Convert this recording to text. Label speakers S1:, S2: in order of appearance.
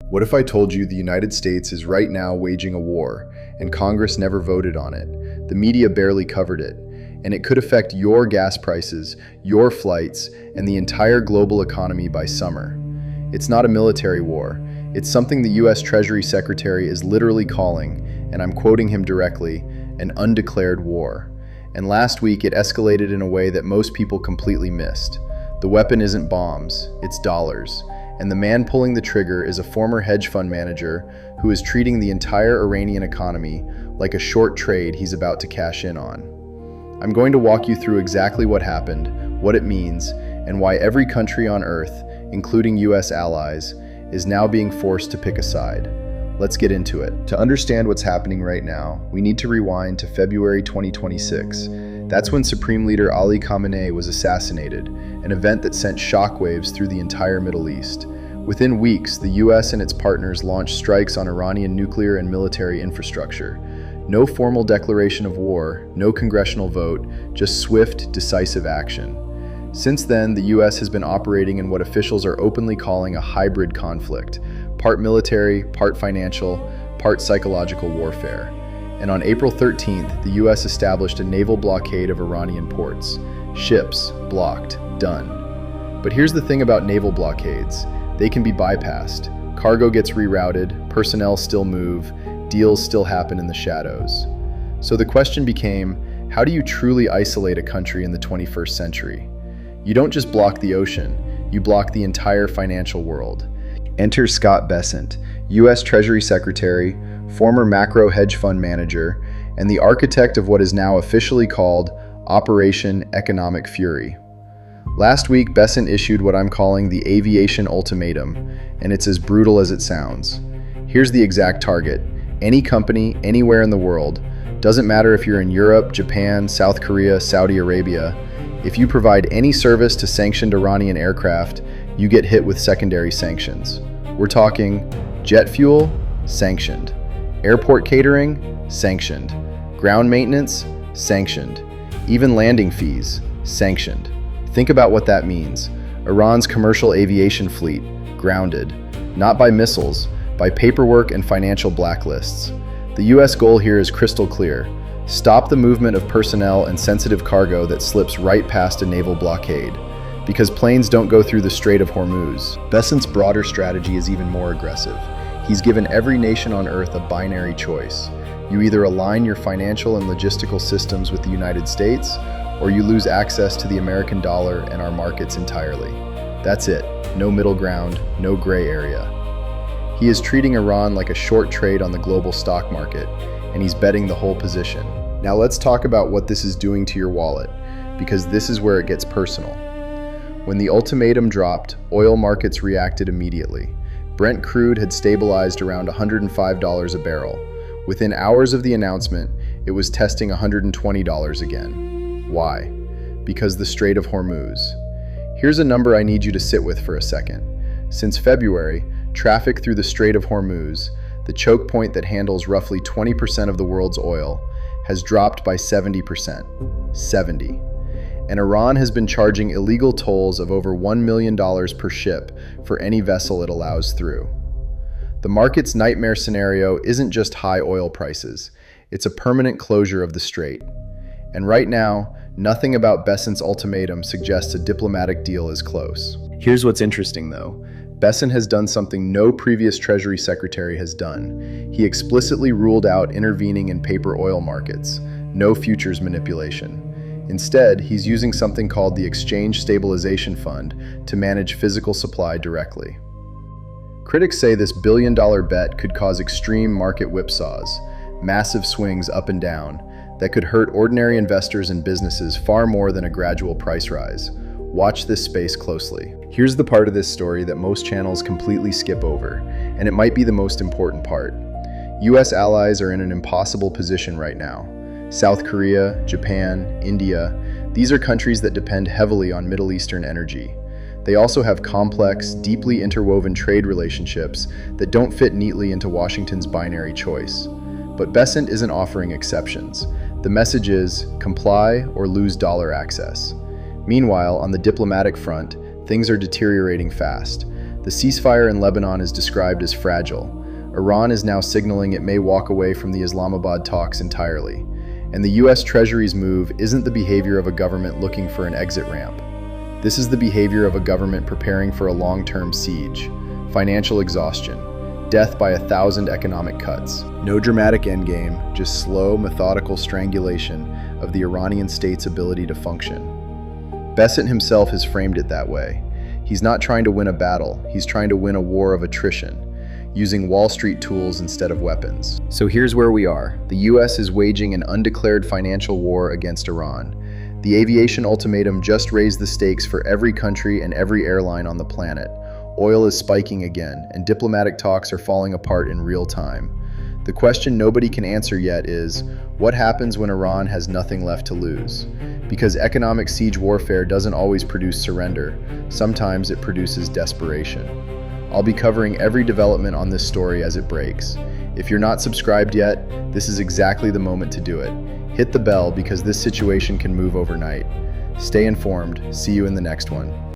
S1: What if I told you the United States is right now waging a war, and Congress never voted on it? The media barely covered it, and it could affect your gas prices, your flights, and the entire global economy by summer. It's not a military war. It's something the US Treasury Secretary is literally calling, and I'm quoting him directly, an undeclared war. And last week it escalated in a way that most people completely missed. The weapon isn't bombs, it's dollars. And the man pulling the trigger is a former hedge fund manager who is treating the entire Iranian economy like a short trade he's about to cash in on. I'm going to walk you through exactly what happened, what it means, and why every country on Earth, including US allies, is now being forced to pick a side. Let's get into it. To understand what's happening right now, we need to rewind to February 2026. That's when Supreme Leader Ali Khamenei was assassinated, an event that sent shockwaves through the entire Middle East. Within weeks, the US and its partners launched strikes on Iranian nuclear and military infrastructure. No formal declaration of war, no congressional vote, just swift, decisive action. Since then, the US has been operating in what officials are openly calling a hybrid conflict, part military, part financial, part psychological warfare. And on April 13th, the US established a naval blockade of Iranian ports. Ships blocked, done. But here's the thing about naval blockades. They can be bypassed. Cargo gets rerouted, personnel still move, deals still happen in the shadows. So the question became, how do you truly isolate a country in the 21st century? You don't just block the ocean, you block the entire financial world. Enter Scott Bessent, US Treasury Secretary, former macro hedge fund manager, and the architect of what is now officially called Operation Economic Fury. Last week, Bessent issued what I'm calling the Aviation Ultimatum, and it's as brutal as it sounds. Here's the exact target. Any company, anywhere in the world, doesn't matter if you're in Europe, Japan, South Korea, Saudi Arabia, if you provide any service to sanctioned Iranian aircraft, you get hit with secondary sanctions. We're talking jet fuel, sanctioned. Airport catering, sanctioned. Ground maintenance, sanctioned. Even landing fees, sanctioned. Think about what that means. Iran's commercial aviation fleet, grounded. Not by missiles, by paperwork and financial blacklists. The US goal here is crystal clear. Stop the movement of personnel and sensitive cargo that slips right past a naval blockade. Because planes don't go through the Strait of Hormuz. Bessent's broader strategy is even more aggressive. He's given every nation on Earth a binary choice. You either align your financial and logistical systems with the United States, or you lose access to the American dollar and our markets entirely. That's it. No middle ground, no gray area. He is treating Iran like a short trade on the global stock market, and he's betting the whole position. Now let's talk about what this is doing to your wallet, because this is where it gets personal. When the ultimatum dropped, oil markets reacted immediately. Brent crude had stabilized around $105 a barrel. Within hours of the announcement, it was testing $120 again. Why? Because the Strait of Hormuz. Here's a number I need you to sit with for a second. Since February, traffic through the Strait of Hormuz, the choke point that handles roughly 20% of the world's oil, has dropped by 70%. 70. And Iran has been charging illegal tolls of over $1 million per ship for any vessel it allows through. The market's nightmare scenario isn't just high oil prices, it's a permanent closure of the strait. And right now, nothing about Bessent's ultimatum suggests a diplomatic deal is close. Here's what's interesting though. Bessent has done something no previous Treasury Secretary has done. He explicitly ruled out intervening in paper oil markets, no futures manipulation. Instead, he's using something called the Exchange Stabilization Fund to manage physical supply directly. Critics say this billion-dollar bet could cause extreme market whipsaws, massive swings up and down, that could hurt ordinary investors and businesses far more than a gradual price rise. Watch this space closely. Here's the part of this story that most channels completely skip over, and it might be the most important part. US allies are in an impossible position right now. South Korea, Japan, India, these are countries that depend heavily on Middle Eastern energy. They also have complex, deeply interwoven trade relationships that don't fit neatly into Washington's binary choice. But Bessent isn't offering exceptions. The message is, comply or lose dollar access. Meanwhile, on the diplomatic front, things are deteriorating fast. The ceasefire in Lebanon is described as fragile. Iran is now signaling it may walk away from the Islamabad talks entirely. And the US Treasury's move isn't the behavior of a government looking for an exit ramp. This is the behavior of a government preparing for a long-term siege, financial exhaustion, death by 1,000 economic cuts. No dramatic endgame, just slow, methodical strangulation of the Iranian state's ability to function. Bessent himself has framed it that way. He's not trying to win a battle, he's trying to win a war of attrition, using Wall Street tools instead of weapons. So here's where we are. The US is waging an undeclared financial war against Iran. The Aviation Ultimatum just raised the stakes for every country and every airline on the planet. Oil is spiking again, and diplomatic talks are falling apart in real time. The question nobody can answer yet is, what happens when Iran has nothing left to lose? Because economic siege warfare doesn't always produce surrender. Sometimes it produces desperation. I'll be covering every development on this story as it breaks. If you're not subscribed yet, this is exactly the moment to do it. Hit the bell because this situation can move overnight. Stay informed. See you in the next one.